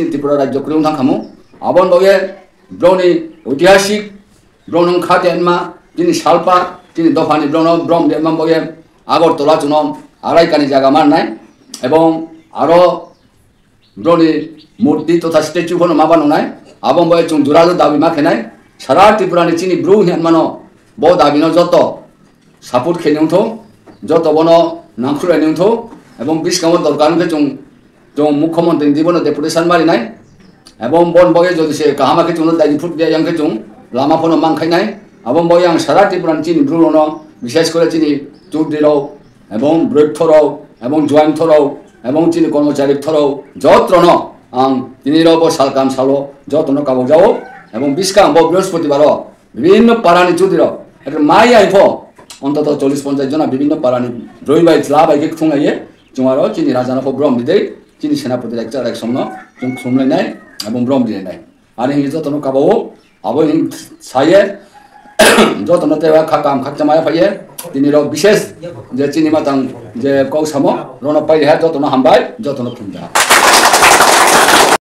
ত্রিপুরা রাজ্য ক্রিয়ং থাকামু আবন বগে ব্রনি ঐতিহাসিক ব্রনং খাতেনমা যিনি সালপা তিনি দফানি ব্রম দেমাম বগে আগরতলা চুনম আড়াইকানি জায়গা মারনায় এবং আরো ব্রনি মূর্তি তথা স্ট্যাচু কোনো মাবানো নাই আবন বগে চুন দুরালো দাবি মাখেনাই সারা ত্রিপুরানি চিনি ব্রু হিয়ানমানো ব দাবিনো যত সাপোর্ট খেনেউথ যত বন নাংখুরাই নেউথ এবং বিশকাম দরকার চুং जों मुख्यमंत्री दिबनो डेपुटेशन मारिनाय एवं बन बगे जदि से काहामाके चुनो दाइ फुट दे यांके चुं लामाफोनो मांखायनाय एवं बगे आं सारा त्रिपुरानि चिनि ब्रुनो विशेष करे चिनि चौधरीराव एवं ब्रैथराव एवं जयन्तराव एवं चिनि कर्मचारी थराव जत्रनो आं दिनिराव सालकाम सालो जत्रनो काबो जाओ एवं बिस्काम बृहस्पतिबार विभिन्न पारानि चौधरीराव एक माइ आइफो अंतत 40-50 जना विभिन्न पारानि रविबार लाबायके खुंगायो जोंआरो चिनि राजानाखौ ब्रह्म बिदै चिनि सेनापति एकचार एक समनो जों खुमलायनाय एवं ब्रह्म दिनाय आरो हिं जतनो काबावो आबो हिं साये जतनो तेवा खाकाम खाकजामाया फाये दिनिराव विशेष जे चिनि मातां जे कौसामो रनो पाइ जतनो हामबाय जतनो खुमजा।